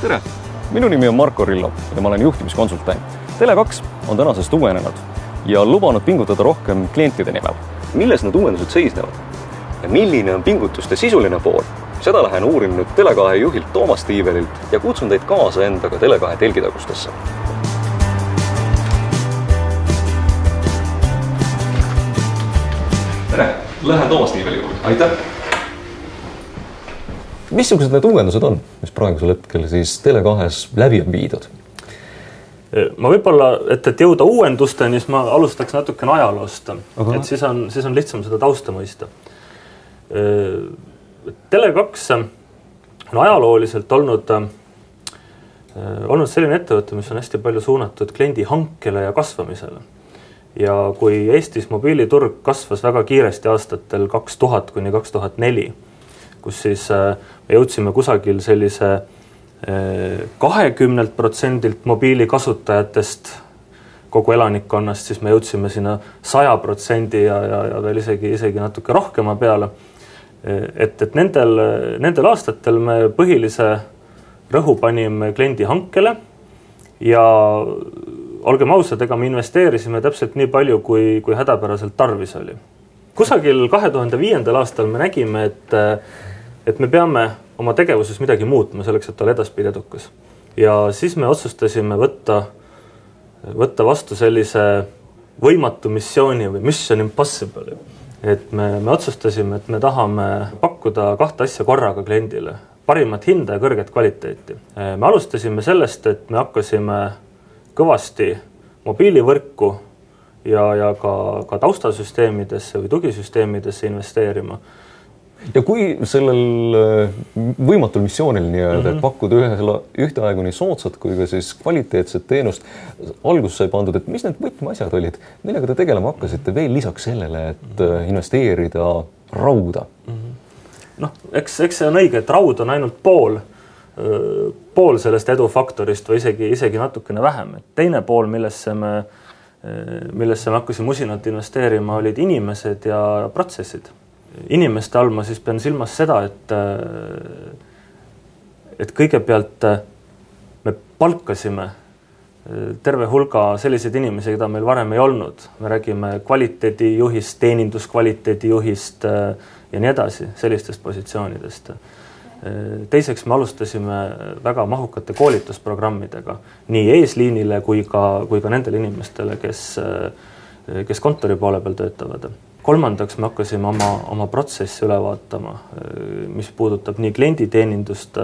Tere! Minu nimi on Marko Rillo ja ma olen juhtimiskonsultant. Tele2 on tänasest uuenenud ja lubanud pingutada rohkem klientide nimel. Milles need uuendused seisnevad? Ja milline on pingutuste sisuline pool? Seda lähen uurin nüüd Tele2 juhilt Toomas Tiivelilt ja kutsun teid kaasa endaga Tele2 telgitagustesse. Tere! Lähen Toomas Tiiveli juurde. Aitäh! Missugused need uuendused on, mis praegusel hetkel siis Tele2-s läbi on viidud? Ma võib-olla, et jõuda uuendusteni, siis ma alustaks natukene ajaloost. Et siis on lihtsam seda tausta mõista. Tele2 on ajalooliselt olnud selline ettevõte, mis on hästi palju suunatud kliendi hankele ja kasvamisele. Ja kui Eestis mobiiliturg kasvas väga kiiresti aastatel 2000 kuni 2004, kus siis me jõudsime kusagil sellise 20% mobiilikasutajatest kogu elanikkonnast, siis me jõudsime sinna 100% ja veel isegi natuke rohkema peale. Et nendel aastatel me põhilise rõhu panime kliendi hankele ja olgem ausad, ega me investeerisime täpselt nii palju, kui hädapäraselt tarvis oli. Kusagil 2005. aastal me nägime, et me peame oma tegevuses midagi muutma selleks, et olla edaspidi edukas. Ja siis me otsustasime võtta vastu sellise võimatu missiooni või mission impossible. Et me otsustasime, et me tahame pakkuda 2 asja korraga kliendile. Parimat hinda ja kõrget kvaliteeti. Me alustasime sellest, et me hakkasime kõvasti mobiilivõrku ja ka taustasüsteemidesse või tugisüsteemidesse investeerima. Ja kui sellel võimatul missioonil pakkuda ühteaegu nii soodsat kui ka siis kvaliteetset teenust, algus sai pandud, et mis need võtmeasjad olid, millega te tegelema hakkasite veel lisaks sellele, et investeerida rauda? Eks see on õige, et raud on ainult pool sellest edufaktorist või isegi natukene vähem. Teine pool, millesse me hakkasime usinalt investeerima, olid inimesed ja protsessid. Inimeste all ma siis pean silmas seda, et kõigepealt me palkasime terve hulga selliseid inimesi, keda meil varem ei olnud. Me räägime kvaliteedijuhist, teeninduskvaliteedijuhist ja nii edasi, sellistest positsioonidest. Teiseks me alustasime väga mahukate koolitusprogrammidega nii eesliinile kui ka nendele inimestele, kes kontori poole peal töötavad. Kolmandaks me hakkasime oma protsessi üle vaatama, mis puudutab nii klienditeenindust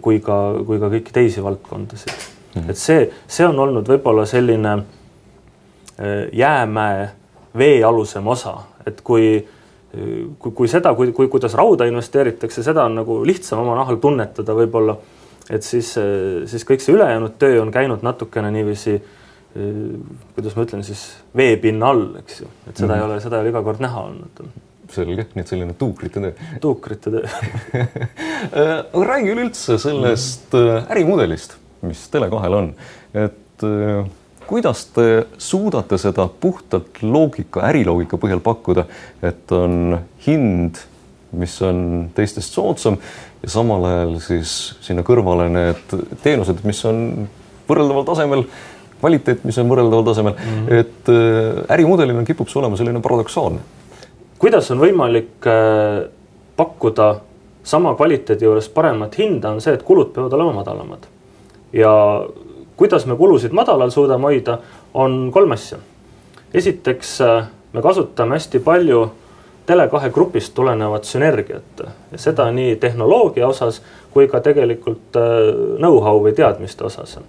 kui ka kõiki teisi valdkondasid. Et see on olnud võib-olla selline jäämäe veealusem osa, et kuidas rauda investeeritakse, seda on nagu lihtsam oma nahal tunnetada võib-olla, et siis kõik see ülejäänud töö on käinud natukene niiviisi, kuidas ma ütlen siis, veepinna all, eks ju. Et seda ei ole iga kord näha olnud. Selge, nii et selline tuukrite töö. Tuukrite töö. Aga räägi üleüldse sellest ärimudelist, mis Tele2-l on. Et kuidas te suudate seda puhtalt äriloogika põhjal pakkuda, et on hind, mis on teistest soodsam ja samal ajal siis sinna kõrvale need teenused, mis on võrreldaval tasemel, kvaliteet, mis on võrreldaval tasemel, et ärimudelina kipub see olema selline paradoksaalne. Kuidas on võimalik pakkuda sama kvaliteedi juures paremat hinda, on see, et kulud peavad olema madalamad. Ja kuidas me kulusid madalal suudame hoida, on 3 asja. Esiteks, me kasutame hästi palju Tele2 grupist tulenevat sünergiat. Ja seda nii tehnoloogia osas kui ka tegelikult know-how või teadmiste osas.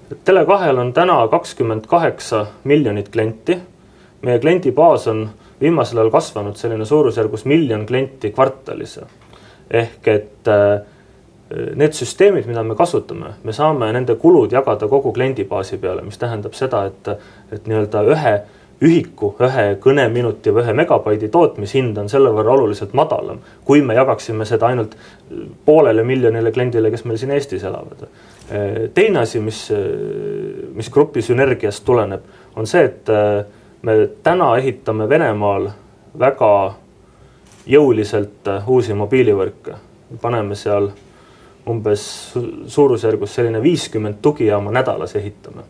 Tele2-l on täna 28 miljonit klienti. Meie kliendibaas on viimasel ajal kasvanud selline suurusjärgus 1 miljon klienti kvartalis. Ehk et need süsteemid, mida me kasutame, me saame nende kulud jagada kogu kliendibaasi peale, mis tähendab seda, et nii-öelda ühe ühiku, ühe kõneminuti või 1 megabaidi tootmishind on selle võrra oluliselt madalam, kui me jagaksime seda ainult 500 miljonile kliendile, kes meil siin Eestis elavad. Teine asi, mis grupi sünergiast tuleneb, on see, et me täna ehitame Venemaal väga jõuliselt uusi mobiilivõrke. Paneme seal umbes suurusjärgus selline 50 tugijaama nädalas ehitame.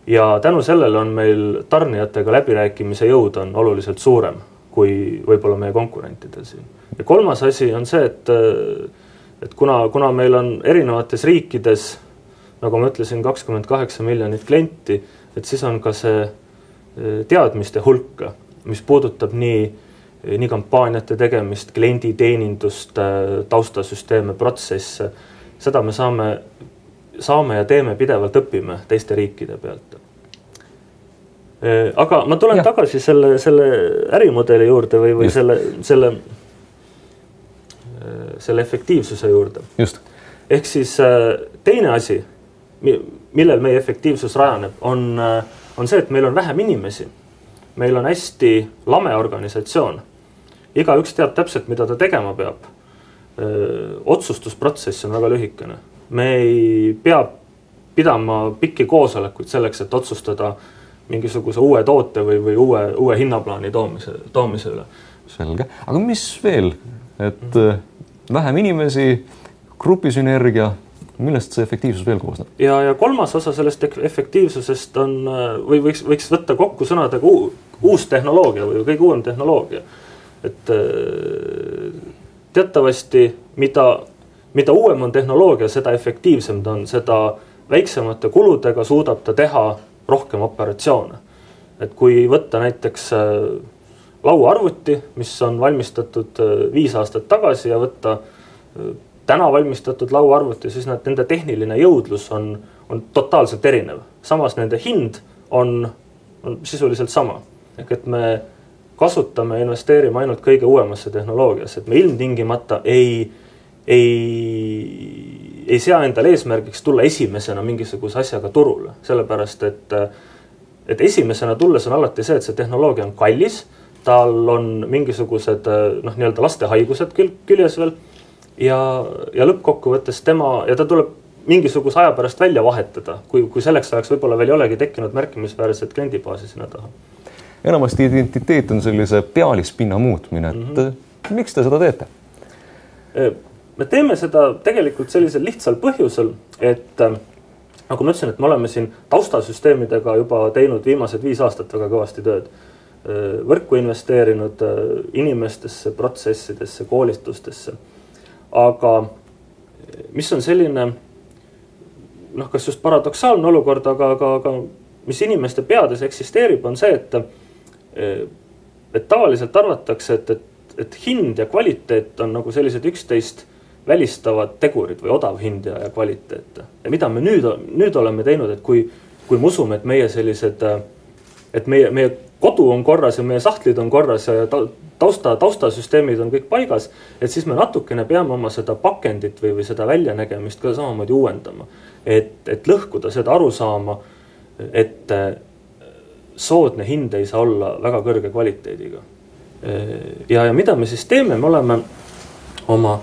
Ja tänu sellele on meil tarnijatega läbirääkimise jõud on oluliselt suurem kui võib-olla meie konkurentidel siin. Ja kolmas asi on see, et kuna meil on erinevates riikides, nagu ma ütlesin, 28 miljonit klienti, et siis on ka see teadmiste hulka, mis puudutab nii kampaaniate tegemist, klienditeenindust, taustasüsteeme, protsesse. Seda me saame ja teeme pidevalt õpime teiste riikide pealt. Aga ma tulen tagasi selle ärimudeli juurde või selle efektiivsuse juurde. Just. Ehk siis teine asi, millel meie efektiivsus rajaneb, on see, et meil on vähem inimesi. Meil on hästi lame organisatsioon. Igaüks teab täpselt, mida ta tegema peab. Otsustusprotsess on väga lühikene. Me ei pea pidama pikki koosolekuid selleks, et otsustada mingisuguse uue toote või uue hinnaplaani toomise üle. Selge. Aga mis veel? Et vähem inimesi, grupisünergia, millest see efektiivsus veel koosneb? Ja kolmas osa sellest efektiivsusest on, või võiks võtta kokku sõnadega uus tehnoloogia või kõige uuem tehnoloogia. Et teatavasti, mida uuem on tehnoloogia, seda efektiivsem ta on, seda väiksemate kuludega suudab ta teha rohkem operatsioone. Et kui võtta näiteks lauaarvuti, mis on valmistatud 5 aastat tagasi ja võtta täna valmistatud lauaarvuti, siis nende tehniline jõudlus on totaalselt erinev. Samas nende hind on sisuliselt sama. Ehk et me kasutame ja investeerime ainult kõige uuemasse tehnoloogiasse, et me ilmtingimata ei sea endale eesmärgiks tulla esimesena mingisuguse asjaga turule. Sellepärast, et esimesena tulles on alati see, et see tehnoloogia on kallis, tal on mingisugused nii-öelda laste haigused küljes veel ja lõppkokkuvõttes ja ta tuleb mingisuguse aja pärast välja vahetada, kui selleks ajaks võib-olla veel ei olegi tekkinud märkimisväärset kliendibaasi sinna taha. Enamasti identiteet on sellise pealispinna muutmine, et miks te seda teete? Me teeme seda tegelikult sellisel lihtsal põhjusel, et nagu ma ütlesin, et me oleme siin taustasüsteemidega juba teinud viimased 5 aastat väga kõvasti tööd. Võrku investeerinud inimestesse, protsessidesse, koolitustesse. Aga mis on selline, kas just paradoksaalne olukord, aga mis inimeste peades eksisteerib, on see, et tavaliselt arvatakse, et hind ja kvaliteet on nagu sellised 11 välistavad tegurid või odav hind ja kvaliteet. Ja mida me nüüd oleme teinud, et kui me usume, et meie sellised, et meie kodu on korras ja meie sahtlid on korras ja taustasüsteemid on kõik paigas, et siis me natukene peame oma seda pakendit või seda väljanägemist ka samamoodi uuendama. Et lõhkuda seda arusaama, et soodne hind ei saa olla väga kõrge kvaliteediga. Ja mida me siis teeme? Me oleme oma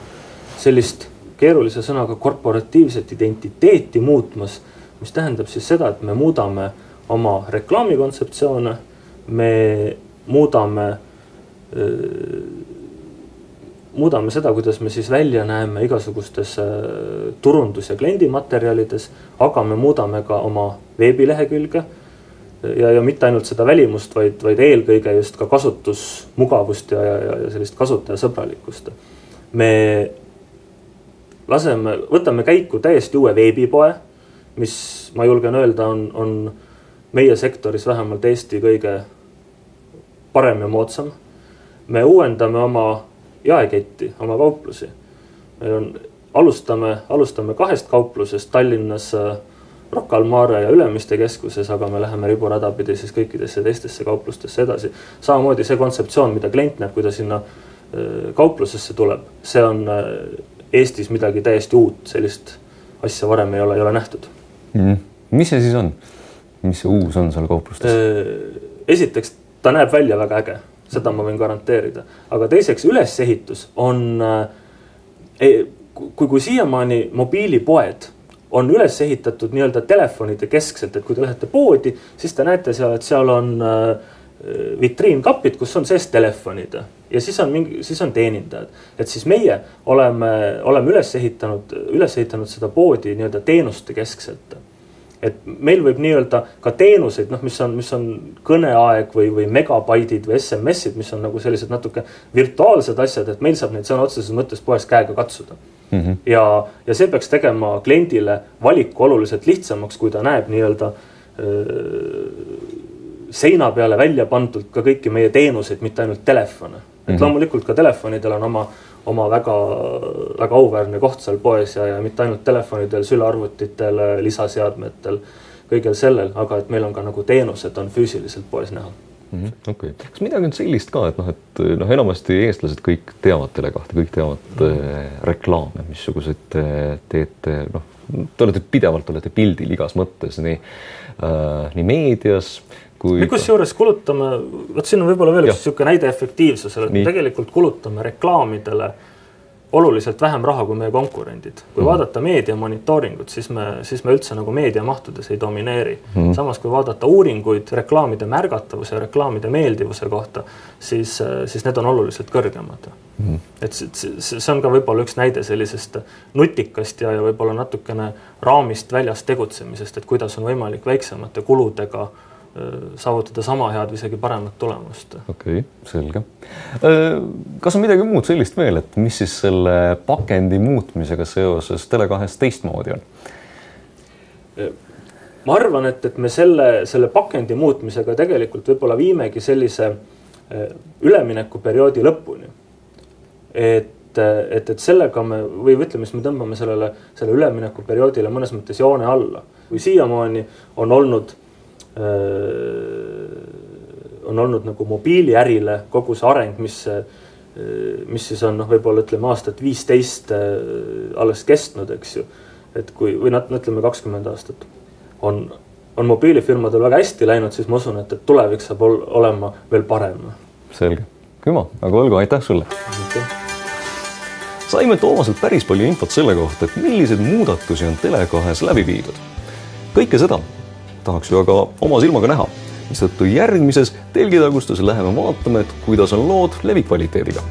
sellist keerulise sõnaga korporatiivset identiteeti muutmas, mis tähendab siis seda, et me muudame oma reklaamikontseptsioone, me muudame seda, kuidas me siis välja näeme igasugustes turundus- ja kliendimaterjalides, aga me muudame ka oma veebilehekülge ja mitte ainult seda välimust, vaid eelkõige just ka kasutusmugavust ja sellist kasutajasõbralikkust. Me võtame käiku täiesti uue veebipoe, mis ma julgen öelda on meie sektoris vähemalt Eesti kõige parem ja moodsam. Me uuendame oma jaeketti, oma kauplusi. Alustame 2 kauplusest Tallinnas, Rocca al Mare ja Ülemiste keskuses, aga me läheme riburadapidi siis kõikidesse teistesse kauplustesse edasi. Samamoodi see kontseptsioon, mida klient näeb, kui ta sinna kauplusesse tuleb, see on Eestis midagi täiesti uut, sellist asja varem ei ole nähtud. Mis see siis on? Mis see uus on seal kauplustes? Esiteks, ta näeb välja väga äge, seda ma võin garanteerida. Aga teiseks, ülesehitus on, kui siiamaani mobiilipoed on üles ehitatud nii-öelda telefonide keskselt, et kui te lähete poodi, siis te näete seal, et seal on vitriinkapid, kus on sees telefonid ja siis on teenindajad. Et siis meie oleme üles ehitanud seda poodi nii-öelda teenuste keskselt. Et meil võib nii-öelda ka teenuseid, mis on kõneaeg või megabaidid või SMS-id, mis on nagu sellised natuke virtuaalsed asjad, et meil saab neid sõna otseses mõttes poes käega katsuda. Ja see peaks tegema kliendile valiku oluliselt lihtsamaks, kui ta näeb nii-öelda seina peale välja pandult ka kõiki meie teenuseid, mitte ainult telefone. Et loomulikult ka telefonidel on oma väga auväärne koht seal poes ja mitte ainult telefonidel, sülearvutitel, lisaseadmetel, kõigel sellel, aga et meil on ka nagu teenused on füüsiliselt poes näha. Okay. Kas midagi on sellist ka, et enamasti eestlased kõik teavad Tele2, kõik teavad reklaame, missuguseid teete, te olete pidevalt pildil igas mõttes, nii meedias me kusjuures kulutame, siin on võib-olla veel üks näide efektiivsusele, et me tegelikult kulutame reklaamidele oluliselt vähem raha kui meie konkurendid. Kui vaadata meedia monitooringut, siis me üldse nagu meediamahtudes ei domineeri. Samas kui vaadata uuringuid reklaamide märgatavuse ja reklaamide meeldivuse kohta, siis need on oluliselt kõrgemad. Et see on ka võib-olla üks näide sellisest nutikast ja võib-olla natukene raamist väljast tegutsemisest, et kuidas on võimalik väiksemate kuludega saavutada sama head või isegi paremat tulemust. Okei, selge. Kas on midagi muud sellist veel, et mis siis selle pakendi muutmisega seoses Tele2 teistmoodi on? Ma arvan, et me selle pakendi muutmisega tegelikult võib-olla viimegi sellise üleminekuperioodi lõpuni. Et sellega me tõmbame selle üleminekuperioodile mõnes mõttes joone alla. Kui siiamaani on olnud nagu mobiiliärile kogu see areng, mis siis on võib-olla aastat 15 alles kestnud, eks ju. Et või ütleme 20 aastat on mobiilifirmadel väga hästi läinud, siis ma usun, et tulevik saab olema veel parem. Selge. Küma, aga olgu, aitäh sulle. Saime Toomaselt päris palju infot selle kohta, et millised muudatusi on Tele2 läbi viidud. Kõike seda tahaks ju aga oma silmaga näha, mistõttu järgmises telgitagustuses läheme vaatame, et kuidas on lood levikvaliteediga.